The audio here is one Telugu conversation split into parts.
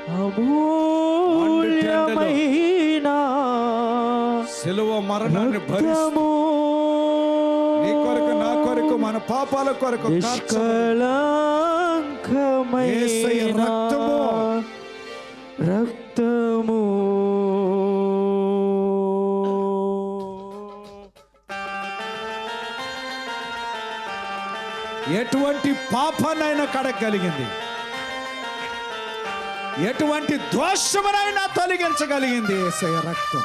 అమూల్యమైన సిలువ మరణాన్ని భరిస్తూ నీ కొరకు నా కొరకు మన పాపాల కొరకు నిష్కళంకమైన రక్తము. ఎటువంటి పాపాన్నైనా కడగలిగింది, ఎటువంటి దోషమునైనా తొలగించగలిగింది యేసయ్య రక్తం.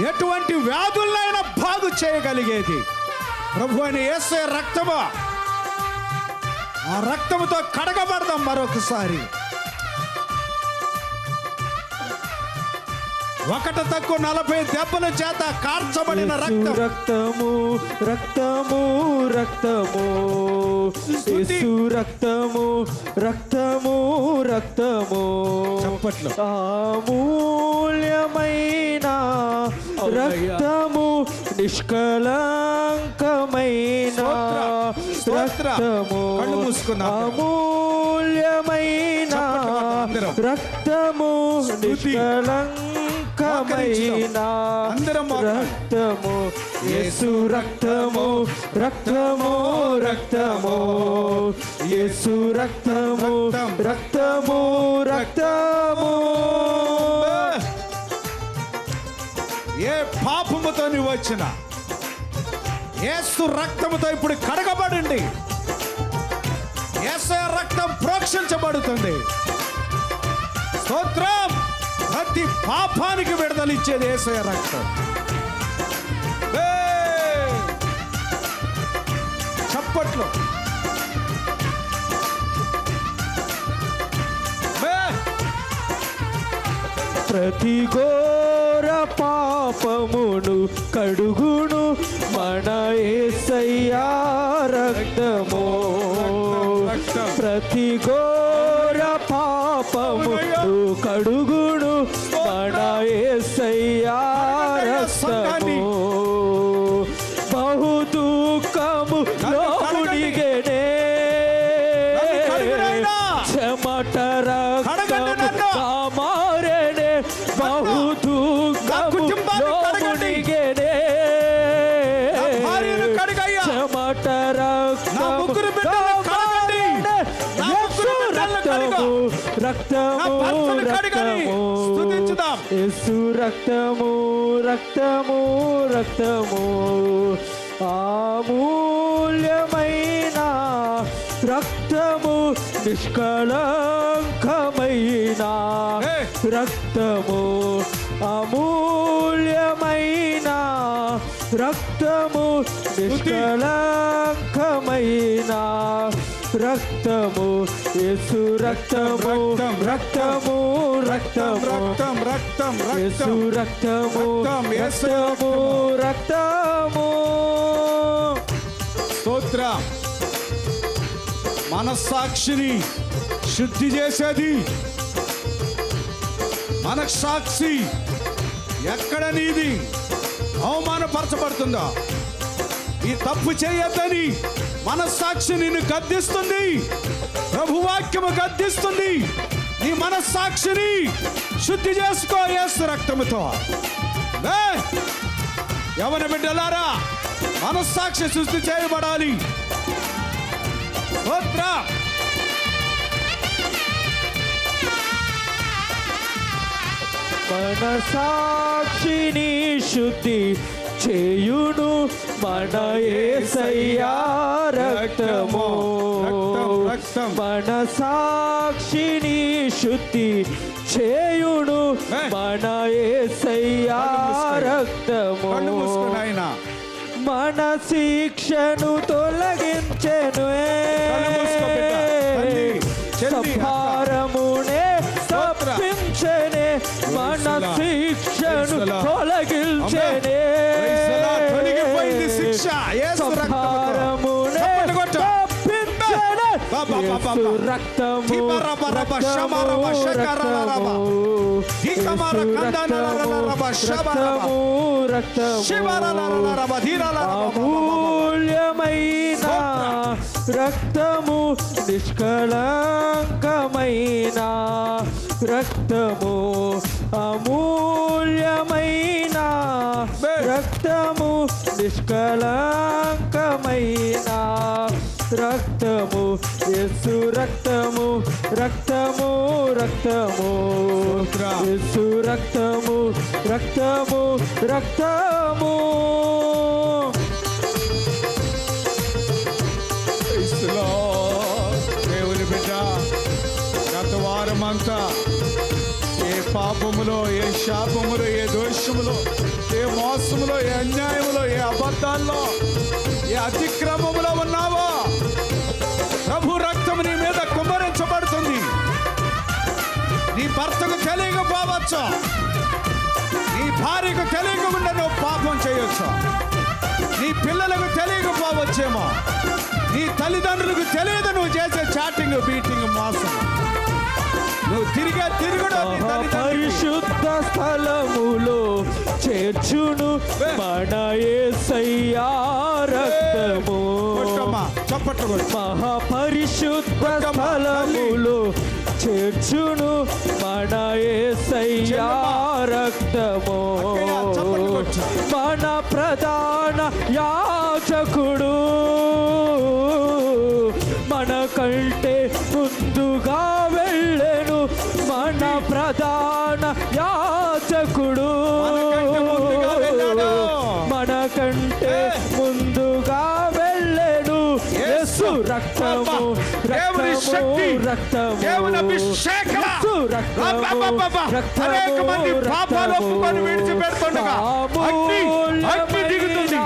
ఎటువంటి వ్యాధులైనా బాగు చేయగలిగేది ప్రభు అయిన యేసయ్య రక్తము. ఆ రక్తముతో కడగబడదాం మరొకసారి. ఒకటి తక్కువ 40 దెబ్బల చేత కార్చబడిన రక్తం. రక్తము రక్తము రక్తము యేసు రక్తము రక్తము రక్తము. చప్పట్లు. అమూల్యమైన రక్తము నిష్కళంకమైన రక్తము. అమూల్యమైన రక్తము నిష్కళంకమైన రక్తము. యేసు రక్తము రక్తము రక్తము యేసు రక్తము రక్తము రక్తము. ఏ పాపముతో నీవు వచ్చిన యేసు రక్తముతో ఇప్పుడు కడగబడండి. యేసయ్య రక్తం ప్రోక్షించబడుతుంది. స్తోత్రం. ప్రతి పాపానికి విడుదలిచ్చేది యేసయ్య రక్తం. చప్పట్లు. ప్రతి ఘోర పాపమును కడుగును మన యేసయ్య రక్తము. ప్రతి ఘోర పాపమును కడుగును మన యేసయ్య రక్తము. బహు దుఃఖము లోపుడిగనే చెమట రక్తము కామారెనే. బహు దుఃఖము లోపుడిగనే చెమట రక్తము రక్తము రక్తము యేసు రక్తము రక్తము రక్తము. అమూల్యమైన రక్తము నిష్కళంకమైన రక్తము. అమూల్యమైన రక్తము నిష్కళంకమైన రక్తము. యేసు రక్తము రక్తము రక్తము యేసు రక్తము రక్తము రక్తము. స్తోత్ర. మనస్సాక్షిని శుద్ధి చేసేది మనస్సాక్షి. ఎక్కడ నీది అవమానపరచబడుతుందో ఈ తప్పు చేయొద్దని మనస్సాక్షి నిన్ను గద్దిస్తుంది. ప్రభువాక్యము గద్దిస్తుంది. నీ మనస్సాక్షిని శుద్ధి చేసుకో యేసు రక్తముతో. యవన బిడ్డలారా, మనస్సాక్షి శుద్ధి చేయబడాలి. మనస్సాక్షిని శుద్ధి చేయును మన యేసయ్య రక్తము. మనస్సాక్షిని శుద్ధి చేయును మన యేసయ్య రక్తము. మన శిక్షను తొలగించెను. భారమునే తప్పించెనే. మన శిక్షను తొలగించెనే. భారమునే తప్పించెనే. రక్తము అమూల్యమైన రక్తము నిష్కళంకమైన రక్తము అమూల్యమైన రక్తము నిష్కళంకమైన రక్తము యేసు రక్తము రక్తము రక్తము యేసు రక్తము రక్తము రక్తము దేవుని బిడ్డ గత వారమంతా ఏ పాపములో ఏ శాపములో ఏ దోషములో ఏ మోసములో ఏ అన్యాయములో ఏ అబద్ధాల్లో ఏ అతిక్రమములో ఉన్నావో ప్రభు రక్తం నీ మీద కుమ్మరించబడుతుంది. నీ భర్తకు తెలియకపోవచ్చు, నీ భార్యకు తెలియకుండా నువ్వు పాపం చేయొచ్చు, నీ పిల్లలకు తెలియకపోవచ్చేమో, నీ తల్లిదండ్రులకు తెలియదు నువ్వు చేసే చాటింగ్ బీటింగ్ మోసం. నువ్వు తిరుగుడు పరిశుద్ధ స్థలములో చేర్చును మన యేసయ్యా రక్తము. చప్పట్లు. మహాపరిశుద్ధ స్థలములో చేర్చును మన యేసయ్యా రక్తము. మన ప్రధాన యాజకుడు మన కంటే ముందుగా వెళ్ళెను. మన ప్రధాన యాజకుడు మన కంటే ముందుగా వెళ్ళెను. యేసు రక్తము రక్తము రక్తము యేసు రక్తము రక్తము రక్తము విడిచిపెడుతుండగా అగ్ని దిగుతుంది.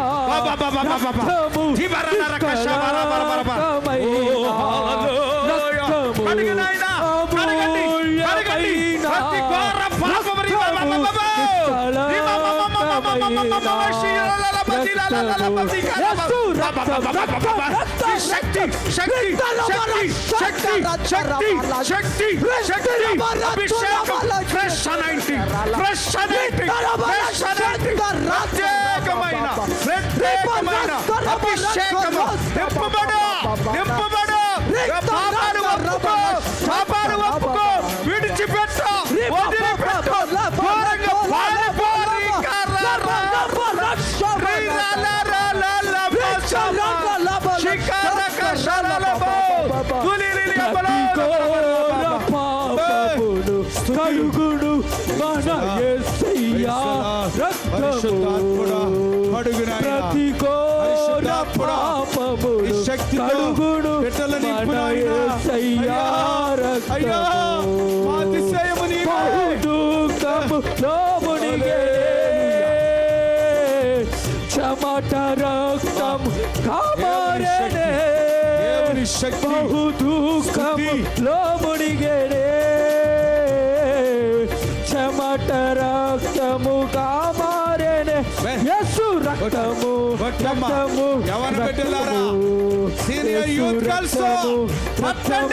విడిచిపెట్టు, కడుగుడు మన యేసయ్యా రక్తము. ప్రతి ఘోర పాపములు కడుగుడు మన యేసయ్యా రక్తము. బహుదుఃఖములో మునిగే చెమట రక్తము కామారెనే. బహుదుఃఖములో మునిగేనే చెమట రక్తము కామారెనే. యేసు రక్తము రక్తము రక్తము యేసు రక్తము రక్తము రక్తము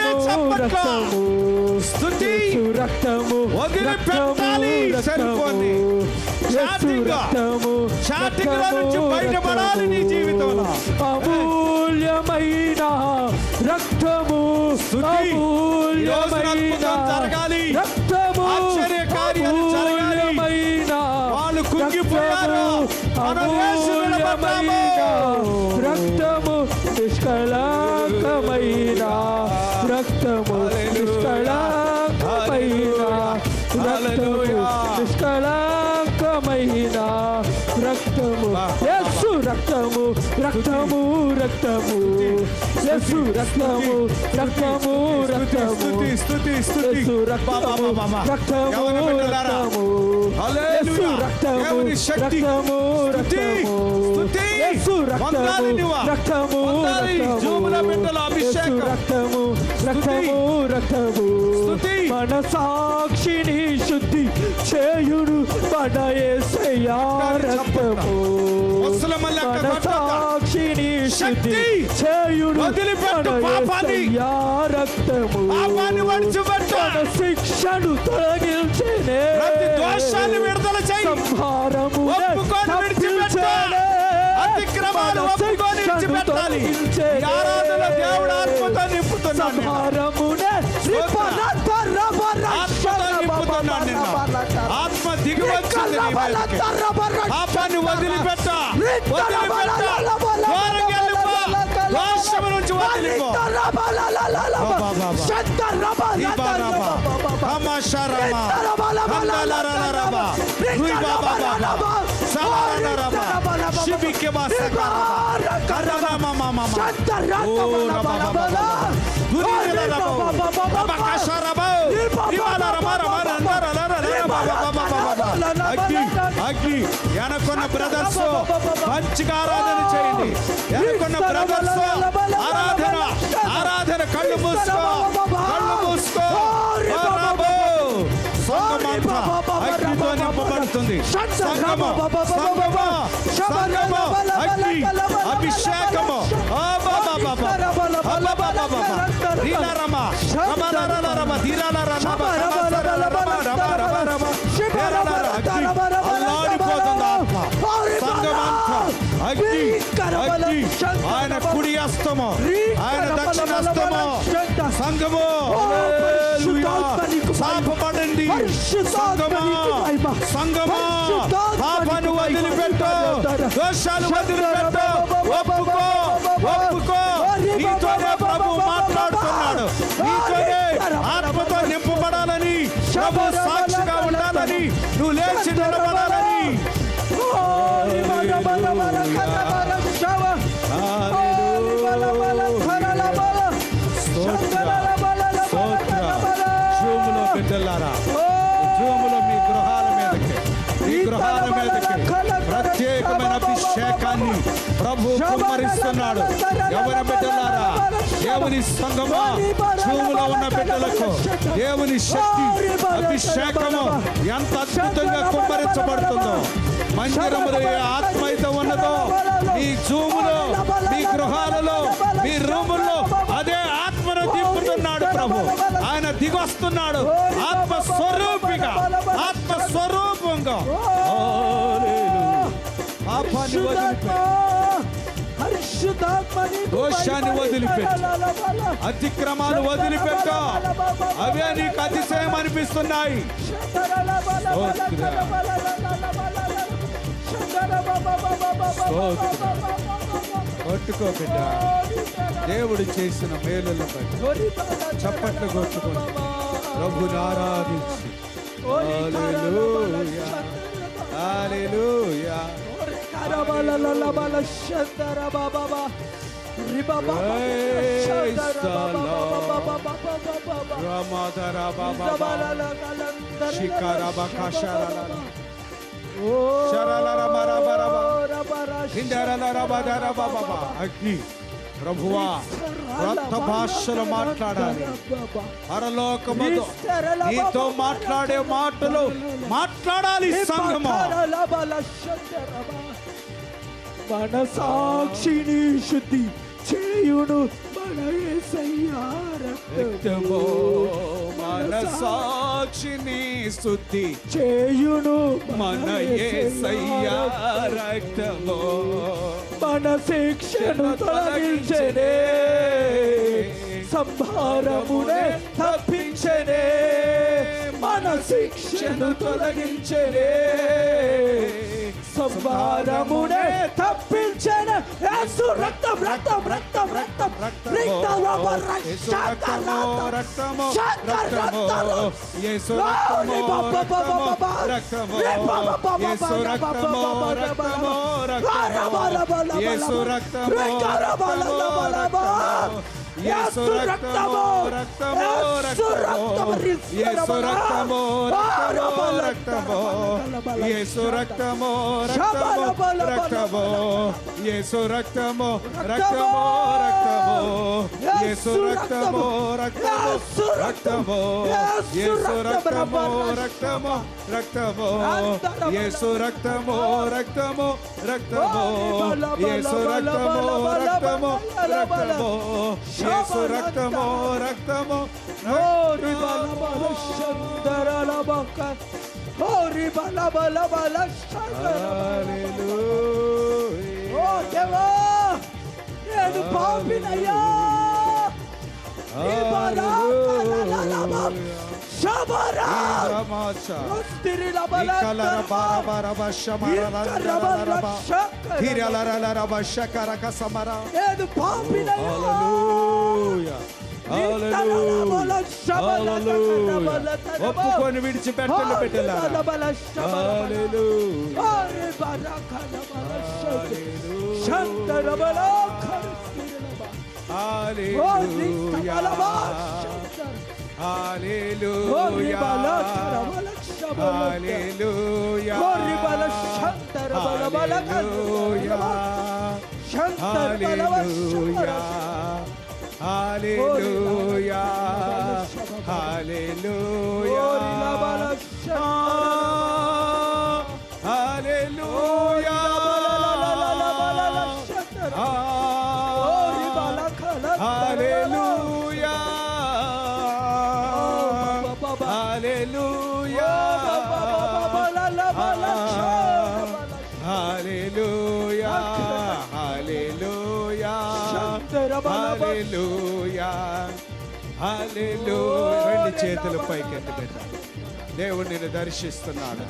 యేసు రక్తము రక్తము రక్తము యేసు రక్తము బయటపడాలి నీ జీవితంలో. అమూల్యమైన రక్తము అమూల్యమైన రక్తము అమూల్యమైన వాళ్ళు కుంగిపోయారు. అమూల్యమైన రక్తము నిష్కళంకమైన రక్తము నిష్కళంకమైన రక్తము నిష్కళంకమైన రక్తము యేసు రక్తము రక్తము రక్తము యేసు రక్తము రక్తము రక్తము యేసు రక్తము రక్తము రక్తము యేసు రక్తము రక్తము రక్తము యేసు రక్తము రక్తము రక్తము యేసు రక్తము రక్తము రక్తము మన సాక్షిని శుద్ధి చేయుడు మన యేసయ్యా రక్తము. మన సాక్షిని శుద్ధి చేయుడు మన యేసయ్యా రక్తము. మన శిక్షను తొలగించేనే సంహారము తప్పించేనే. అతిక్రమాలు ఒప్పుకొని విడిచిపెట్టాలి. నింపుతున్నాను నిన్ను. సంహారమునే ఆత్మతో నింపుతున్నాను నిన్ను. ఆత్మ దిగి వచ్చింది నీ మీదకి. పాపాన్ని వదిలిపెట్ట, వదిలిపెట్ట. దూరంగా వెళ్ళిపో. దోషము నుంచి వదిలిపో. అగ్ని ఎనకున్న బ్రదర్స్ మంచిగా ఆరాధన చేయండి. ఎనకున్న బ్రదర్స్ ఆరాధన ఆరాధన. కళ్ళు మూసుకో, కళ్ళు మూసుకో. సంగమంతా అగ్నితో నింపబడుతుంది. సంగము, సంగము, సంగము, అగ్ని, అభిషేకము. అల్లాడిపోతుంది ఆత్మ. సంగమంతా అగ్ని, అగ్ని. ఆయన కుడి హస్తము, ఆయన దక్షిణస్తము. సంగము శాపపడండి. సంగమా, సంగమా, పాపాన్ని వదిలిపెట్టు, దోషాలు వదిలిపెట్టు. ఒప్పుకో, ఒప్పుకో. నీతోనే ప్రభు మాట్లాడుతున్నాడు. నీతోనే ఆత్మతో నింపబడాలని, ప్రభు సాక్షిగా ఉండాలని, నువ్వు లేచి నిలబడాలని. జూములో బిడ్డలారా, జూములో మీ గృహాల మీదకి, మీ గృహాల మీదకి ప్రత్యేకమైన అభిషేకాన్ని ప్రభు కుమ్మరిస్తున్నాడు. ఎవరి బిడ్డలారా, దేవుని సంగమా, జూములో ఉన్న బిడ్డలకు దేవుని శక్తి అభిషేకము ఎంత అద్భుతంగా కుమ్మరించబడుతుందో. మందిరములో ఏ ఆత్మ అయితే ఉన్నదో మీ జూములో, మీ గృహాలలో, మీ రూముల్లో అదే ఆత్మను దింపుతున్నాడు ప్రభు. ఆయన దిగొస్తున్నాడు ఆత్మ స్వరూపిగా, ఆత్మ స్వరూపంగా. పాపాన్ని వదిలిపెట్టు, దోషాన్ని వదిలిపెట్టు, అతిక్రమాలు వదిలిపెట్టు. అవే నీకు అతిశయం అనిపిస్తున్నాయి. కొట్టుకో బిడ్డ, దేవుడు చేసిన మేలులను బట్టి చప్పట్లు కొట్టుకోండి, ప్రభుని ఆరాధించి. హల్లెలూయా, హల్లెలూయా. అగ్ని ప్రభువా, కొత్త భాషలు మాట్లాడాలి. పరలోకముతో నీతో మాట్లాడే మాటలు మాట్లాడాలి. సంగమా, మన సాక్షిని శుద్ధి చేయును మన యేసయ్యా రక్తము. మన సాక్షిని స్తుతి చేయును మన యేసయ్యా రక్తము. మన శిక్షను తొలగించెనే, సంహారమునే తప్పించెనే. మన శిక్షను తొలగించెనే, సంహారమునే తప్పించెనే. యేసు రక్తం, రక్తం, రక్తం, రక్తం, రక్తం, యేసు రక్తము, రక్తము, రక్తము, యేసు రక్తము, రక్తము, రక్తము, యేసు రక్తము, రక్తము, రక్తము, యేసు రక్తము, యేసు రక్తము, రక్తము, రక్తము, యేసు రక్తము, రక్తము, రక్తము, యేసు రక్తము, రక్తము, రక్తము, యేసు రక్తము, రక్తము, రక్తము, యేసు రక్తము, రక్తము, రక్తము, యేసు రక్తము, రక్తము, రక్తము, యేసు రక్తము, రక్తము, రక్తము, యేసు రక్తము, రక్తము, రక్తము, యేసు రక్తము, రక్తము, నేను పాపినయ్యా, ఏదు పాపినయ్యా ఒప్పుకొని విడిచిపెట్టలు పెట్టారు. రెండు చేతులు పైకెత్తి పెట్టాలి. దేవుడు నిన్ను దర్శిస్తున్నాడు.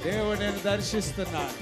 దేవుడు నిన్ను దర్శిస్తున్నాడు.